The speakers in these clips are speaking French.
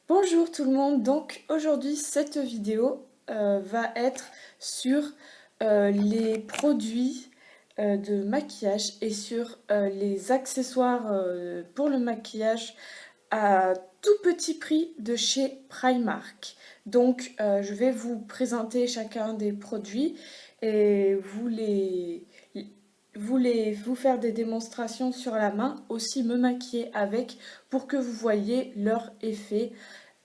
Bonjour tout le monde, donc aujourd'hui cette vidéo va être sur les produits de maquillage et sur les accessoires pour le maquillage à tout petit prix de chez Primark. Donc je vais vous présenter chacun des produits et vous faire des démonstrations sur la main, aussi me maquiller avec pour que vous voyez leur effet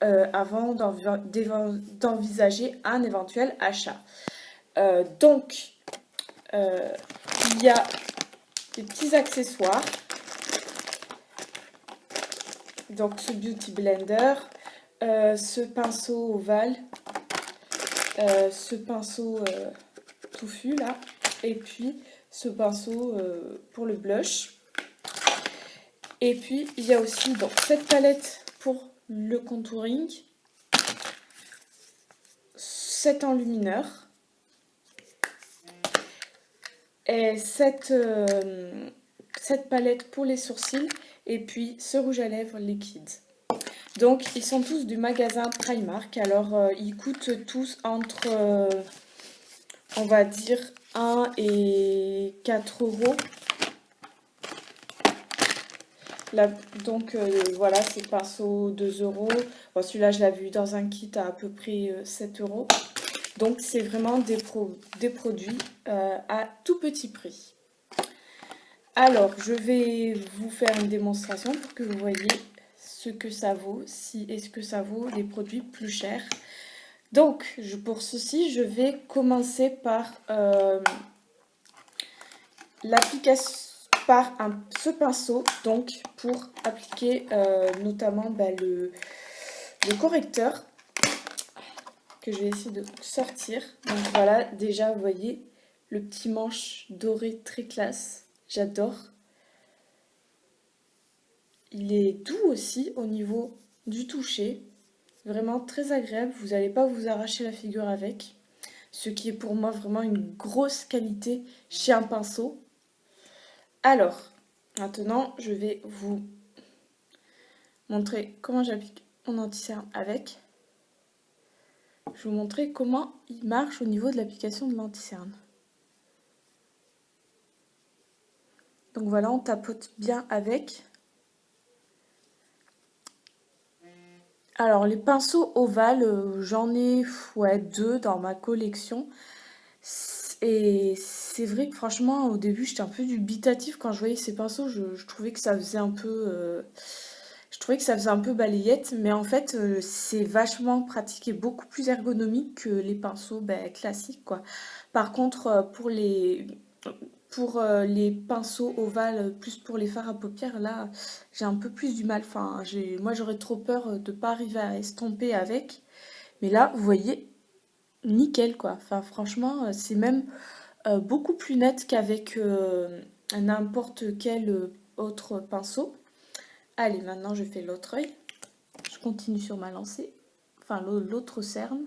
avant d'envisager un éventuel achat. Donc, euh, il y a des petits accessoires. Donc, ce Beauty Blender, ce pinceau ovale, ce pinceau touffu là, et puis ce pinceau pour le blush. Et puis, il y a aussi donc, cette palette pour le contouring, cet enlumineur, et cette palette pour les sourcils et puis ce rouge à lèvres liquide. Donc ils sont tous du magasin Primark. Alors ils coûtent tous entre on va dire 1 et 4 euros. Là, donc voilà, ces pinceaux 2 euros. Bon, celui-là je l'avais vu dans un kit à peu près 7 euros. Donc c'est vraiment des produits à tout petit prix. Alors, je vais vous faire une démonstration pour que vous voyez ce que ça vaut, si est-ce que ça vaut les produits plus chers. Donc, pour ceci, je vais commencer par l'application, ce pinceau, donc pour appliquer notamment le correcteur que je vais essayer de sortir. Donc voilà, déjà vous voyez le petit manche doré très classe, j'adore. Il est doux aussi au niveau du toucher, vraiment très agréable, vous n'allez pas vous arracher la figure avec, ce qui est pour moi vraiment une grosse qualité chez un pinceau. Alors, maintenant je vais vous montrer comment j'applique mon anti-cerne avec. Je vais vous montrer comment il marche au niveau de l'application de l'anti-cerne. Donc voilà, on tapote bien avec. Alors les pinceaux ovales, j'en ai deux dans ma collection. Et c'est vrai que franchement, au début, j'étais un peu dubitatif quand je voyais ces pinceaux. Je trouvais que ça faisait un peu, je trouvais que ça faisait un peu balayette, mais en fait, c'est vachement pratique et beaucoup plus ergonomique que les pinceaux classiques, quoi. Par contre, pour les pinceaux ovales, plus pour les fards à paupières, là, j'ai un peu plus du mal. Enfin, moi, j'aurais trop peur de ne pas arriver à estomper avec. Mais là, vous voyez, nickel, quoi. Enfin, franchement, c'est même beaucoup plus net qu'avec n'importe quel autre pinceau. Allez, maintenant, je fais l'autre œil. Je continue sur ma lancée. Enfin, l'autre cerne.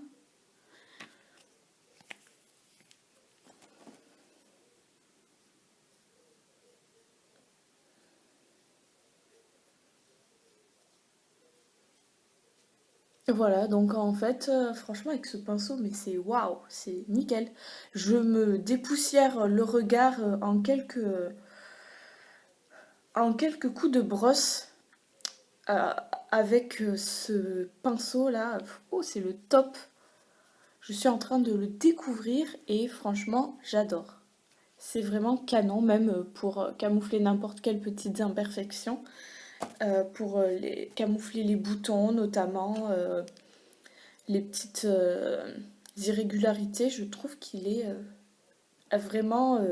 Voilà, donc en fait, franchement, avec ce pinceau, mais c'est waouh, c'est nickel. Je me dépoussière le regard en quelques coups de brosse euh, avec ce pinceau là. Oh, c'est le top. Je suis en train de le découvrir et franchement, j'adore. C'est vraiment canon, même pour camoufler n'importe quelle petite imperfection, pour camoufler les boutons notamment. Les petites irrégularités, je trouve qu'il est vraiment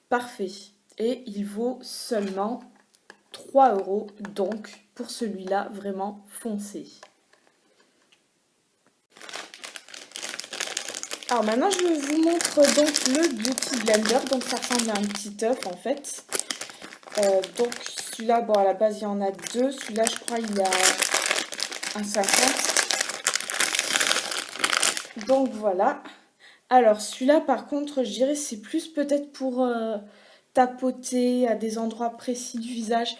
parfait. Et il vaut seulement 3 euros, donc pour celui-là, vraiment foncé. Alors maintenant, je vous montre donc le Beauty Blender. Donc ça ressemble à un petit œuf en fait. Donc celui-là, bon à la base il y en a deux. Celui-là, je crois il y a un 50. Donc voilà. Alors celui-là par contre je dirais c'est plus peut-être pour tapoter à des endroits précis du visage.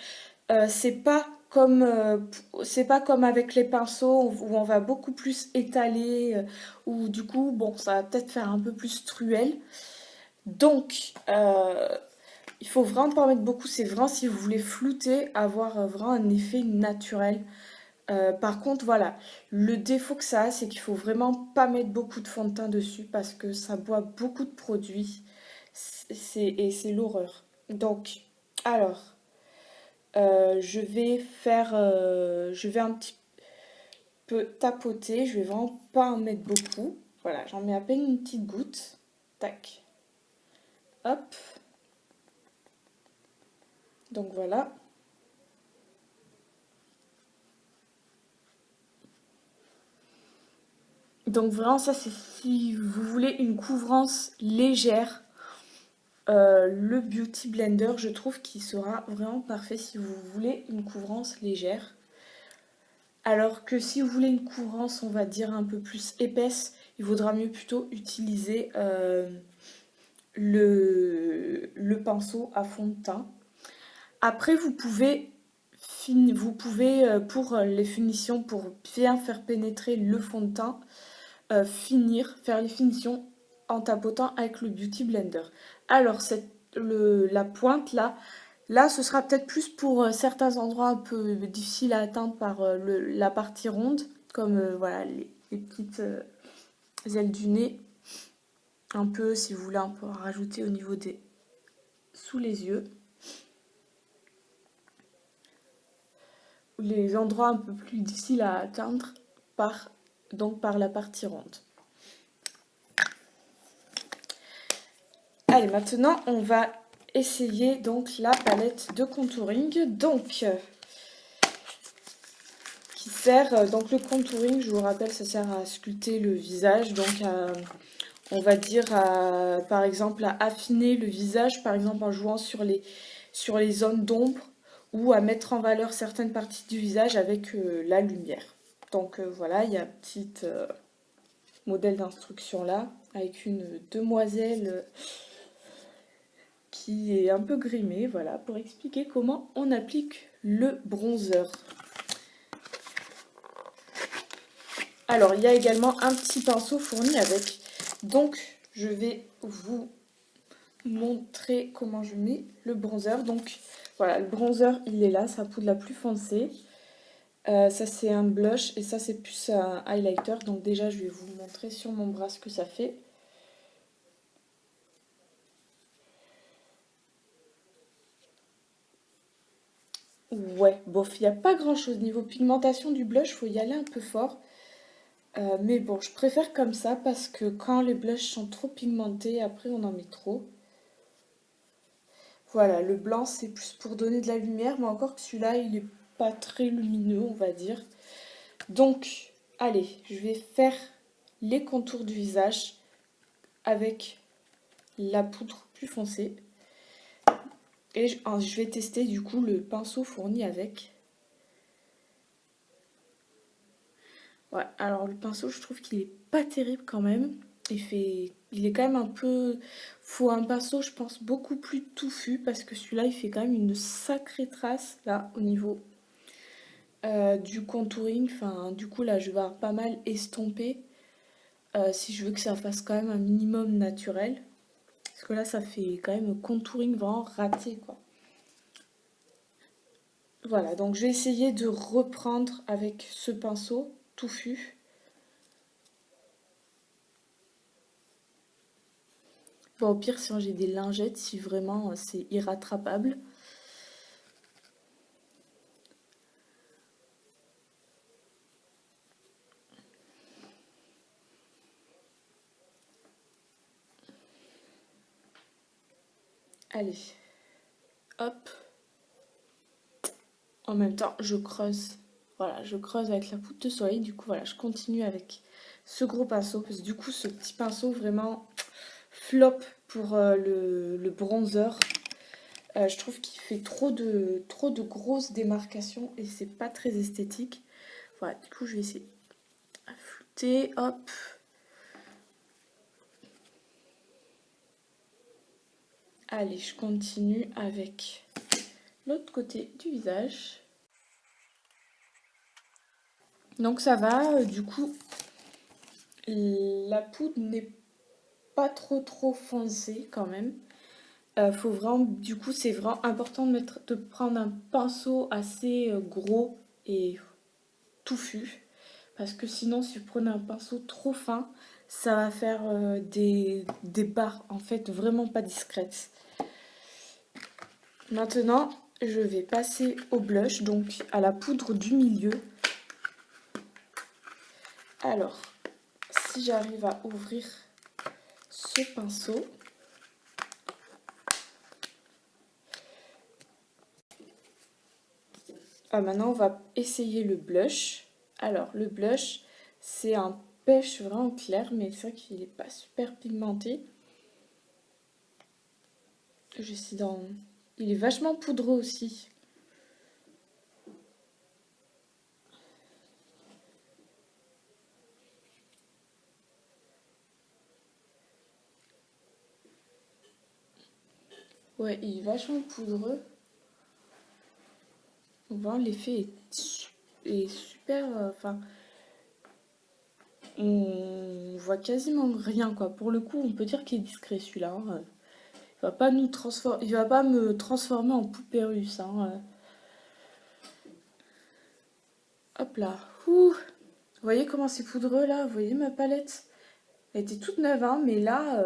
C'est pas comme c'est pas comme avec les pinceaux où on va beaucoup plus étaler, où du coup, bon, ça va peut-être faire un peu plus truelle. Donc, il faut vraiment pas en mettre beaucoup. C'est vraiment si vous voulez flouter, avoir vraiment un effet naturel. Par contre, voilà, le défaut que ça a, c'est qu'il faut vraiment pas mettre beaucoup de fond de teint dessus parce que ça boit beaucoup de produits et c'est l'horreur. Donc, alors, je vais un petit peu tapoter, je vais vraiment pas en mettre beaucoup. Voilà, j'en mets à peine une petite goutte. Tac, hop. Donc voilà. Donc vraiment, ça c'est si vous voulez une couvrance légère. Le Beauty Blender, je trouve qu'il sera vraiment parfait si vous voulez une couvrance légère. Alors que si vous voulez une couvrance, on va dire un peu plus épaisse, il vaudra mieux plutôt utiliser le pinceau à fond de teint. Après, pour les finitions, pour bien faire pénétrer le fond de teint, faire les finitions en tapotant avec le Beauty Blender. Alors, la pointe là, ce sera peut-être plus pour certains endroits un peu difficiles à atteindre par la partie ronde, comme voilà, les petites ailes du nez. Un peu, si vous voulez, un peu rajouter au niveau des sous les yeux. Les endroits un peu plus difficiles à atteindre donc par la partie ronde. Allez, maintenant, on va essayer donc la palette de contouring. Donc, qui sert, donc le contouring, je vous rappelle, ça sert à sculpter le visage, donc on va dire par exemple à affiner le visage, par exemple en jouant sur les zones d'ombre ou à mettre en valeur certaines parties du visage avec la lumière. Donc voilà, il y a un petit modèle d'instruction là, avec une demoiselle qui est un peu grimée, voilà, pour expliquer comment on applique le bronzer. Alors, il y a également un petit pinceau fourni avec. Donc, je vais vous montrer comment je mets le bronzer. Donc, voilà, le bronzer, il est là, sa poudre la plus foncée. Ça, c'est un blush et ça, c'est plus un highlighter. Donc, déjà, je vais vous montrer sur mon bras ce que ça fait. Ouais, bof, il n'y a pas grand-chose. Niveau pigmentation du blush, il faut y aller un peu fort. Mais bon, je préfère comme ça parce que quand les blushs sont trop pigmentés, après on en met trop. Voilà, le blanc c'est plus pour donner de la lumière, mais encore que celui-là il est pas très lumineux, on va dire. Donc, allez, je vais faire les contours du visage avec la poudre plus foncée. Et je vais tester du coup le pinceau fourni avec. Ouais, alors le pinceau, je trouve qu'il est pas terrible quand même. Il est quand même un peu. Faut un pinceau, je pense, beaucoup plus touffu parce que celui-là, il fait quand même une sacrée trace là au niveau du contouring. Enfin, du coup, là, je vais avoir pas mal estompé si je veux que ça fasse quand même un minimum naturel. Parce que là, ça fait quand même un contouring vraiment raté, quoi. Voilà, donc je vais essayer de reprendre avec ce pinceau touffu. Bon, au pire, si j'ai des lingettes, si vraiment c'est irrattrapable. Allez, hop. En même temps, je creuse. Voilà, je creuse avec la poudre de soleil. Du coup, voilà, je continue avec ce gros pinceau. Parce que du coup, ce petit pinceau, vraiment flop pour le bronzer. Je trouve qu'il fait trop de grosses démarcations et c'est pas très esthétique. Voilà, du coup, je vais essayer de flouter. Hop. Allez, je continue avec l'autre côté du visage. Donc ça va, du coup, la poudre n'est pas trop foncée quand même. Faut vraiment, du coup, c'est vraiment important de prendre un pinceau assez gros et touffu. Parce que sinon, si vous prenez un pinceau trop fin, ça va faire des barres, en fait, vraiment pas discrètes. Maintenant, je vais passer au blush, donc à la poudre du milieu. Alors, si j'arrive à ouvrir ce pinceau, maintenant on va essayer le blush. Alors, le blush, c'est un pêche vraiment clair, mais c'est vrai qu'il n'est pas super pigmenté. J'essaie d'en... Il est vachement poudreux aussi. Ouais, il est vachement poudreux. On voit l'effet est super... Enfin, on voit quasiment rien, quoi. Pour le coup, on peut dire qu'il est discret, celui-là. Hein. Il va pas me transformer en poupée russe. Hein. Hop là. Ouh. Vous voyez comment c'est poudreux, là? Vous voyez ma palette? Elle était toute neuve, hein, mais là,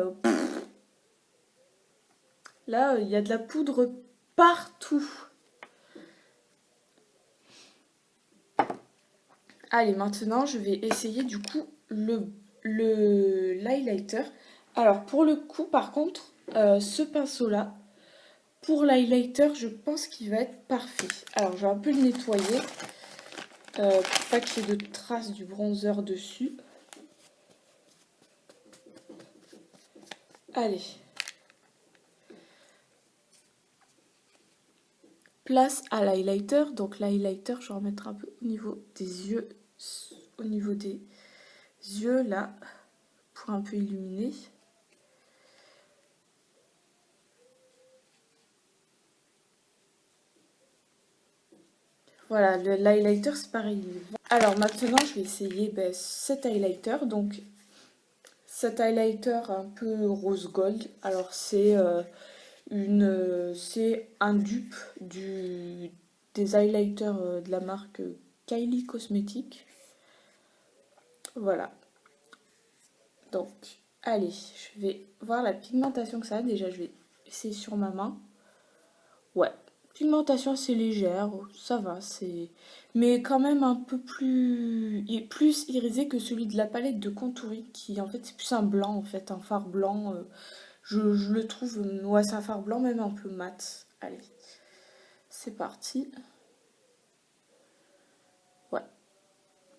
il y a de la poudre partout. Allez, maintenant, je vais essayer du coup l'highlighter. Alors, pour le coup, par contre, ce pinceau-là, pour l'highlighter, je pense qu'il va être parfait. Alors, je vais un peu le nettoyer pour pas qu'il y ait de traces du bronzer dessus. Allez. Place à l'highlighter. Donc, l'highlighter, je vais en mettre un peu au niveau des yeux. Au niveau des yeux, là, pour un peu illuminer. Voilà, l'highlighter, c'est pareil. Alors maintenant, je vais essayer cet highlighter. Donc, cet highlighter un peu rose gold. Alors, c'est un dupe des highlighters de la marque Kylie Cosmetics. Voilà. Donc, allez, je vais voir la pigmentation que ça a. Déjà, je vais essayer sur ma main. Ouais, pigmentation assez légère, ça va, c'est... Mais quand même un peu plus irisé que celui de la palette de contouring, qui en fait c'est plus un blanc en fait, un fard blanc. Je le trouve, ouais c'est un fard blanc même un peu mat. Allez, c'est parti. Ouais,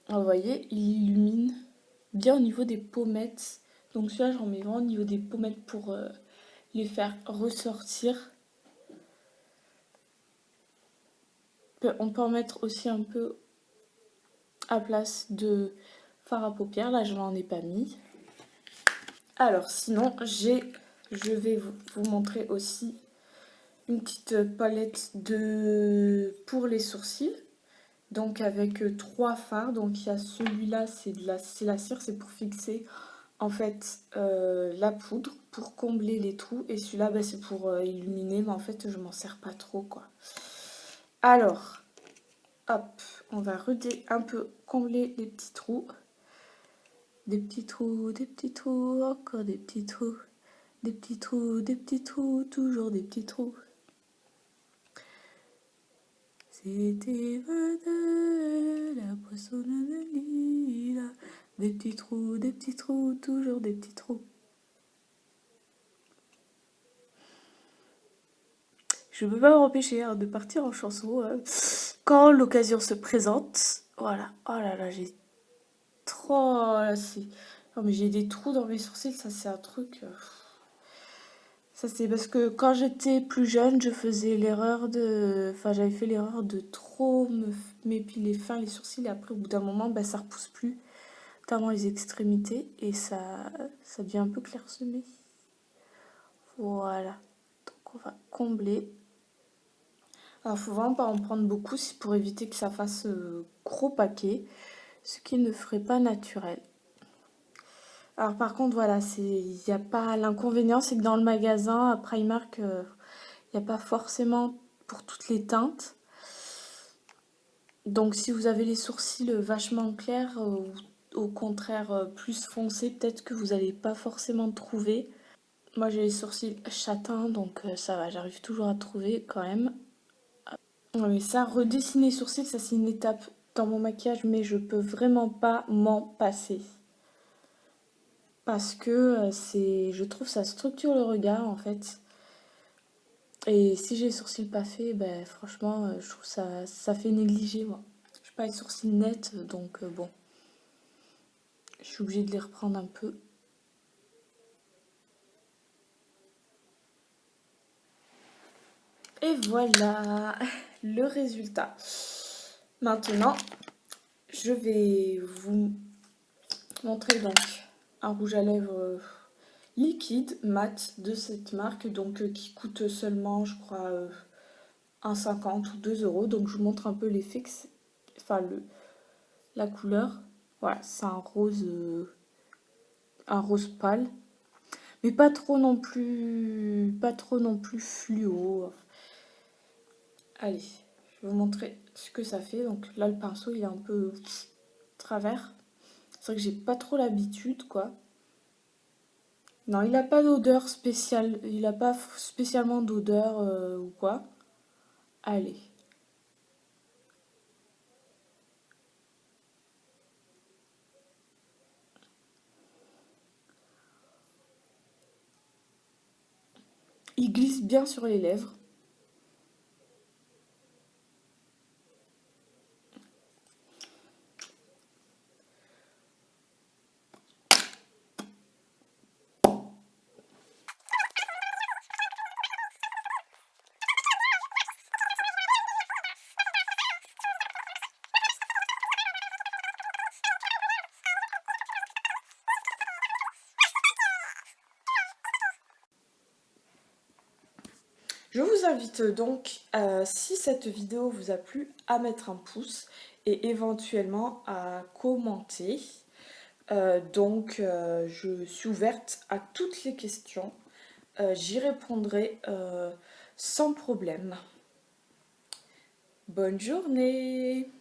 vous voyez, il illumine bien au niveau des pommettes. Donc celui-là j'en mets vraiment au niveau des pommettes pour les faire ressortir. On peut en mettre aussi un peu à place de fard à paupières. Là, je n'en ai pas mis. Alors, sinon, je vais vous montrer aussi une petite palette pour les sourcils. Donc, avec trois fards. Donc, il y a celui-là, c'est la cire, c'est pour fixer en fait la poudre, pour combler les trous. Et celui-là, c'est pour illuminer. Mais en fait, je m'en sers pas trop, quoi. Alors, hop, on va un peu combler les petits trous. Des petits trous, encore des petits trous. Des petits trous, toujours des petits trous. C'était la poissonne de Lila. Des petits trous, toujours des petits trous. Je ne peux pas m'empêcher de partir en chanson quand l'occasion se présente. Voilà. Oh là là, j'ai trop... Non mais j'ai des trous dans mes sourcils, ça c'est un truc... Ça, c'est parce que quand j'étais plus jeune, je faisais l'erreur de... Enfin, j'avais fait l'erreur de trop m'épiler fin les sourcils. Et après, au bout d'un moment, ça repousse plus, notamment les extrémités. Et ça devient un peu clairsemé. Voilà. Donc, on va combler. Alors, faut vraiment pas en prendre beaucoup pour éviter que ça fasse gros paquet. ce qui ne ferait pas naturel. Alors par contre, voilà, il n'y a pas l'inconvénient, c'est que dans le magasin, à Primark, il n'y a pas forcément pour toutes les teintes. Donc si vous avez les sourcils vachement clairs, ou au contraire plus foncés, peut-être que vous n'allez pas forcément trouver. Moi j'ai les sourcils châtains, donc ça va, j'arrive toujours à trouver quand même. Ouais, mais ça, redessiner les sourcils, ça c'est une étape dans mon maquillage, mais je peux vraiment pas m'en passer. Parce que je trouve ça structure le regard en fait. Et si j'ai les sourcils pas faits, ben franchement, je trouve ça fait négliger moi. J'ai pas les sourcils nets, donc bon, je suis obligée de les reprendre un peu. Et voilà le résultat. Maintenant, je vais vous montrer donc un rouge à lèvres liquide mat de cette marque, donc qui coûte seulement, je crois, 1,50 ou 2 euros. Donc je vous montre un peu l'effet, enfin la couleur. Voilà, c'est un rose pâle, mais pas trop non plus, fluo. Allez, je vais vous montrer ce que ça fait. Donc là, le pinceau, il est un peu travers. C'est vrai que j'ai pas trop l'habitude, quoi. Non, il n'a pas d'odeur spéciale. Il n'a pas spécialement d'odeur ou quoi. Allez. Il glisse bien sur les lèvres. Je vous invite donc, si cette vidéo vous a plu, à mettre un pouce et éventuellement à commenter. Je suis ouverte à toutes les questions. J'y répondrai sans problème. Bonne journée!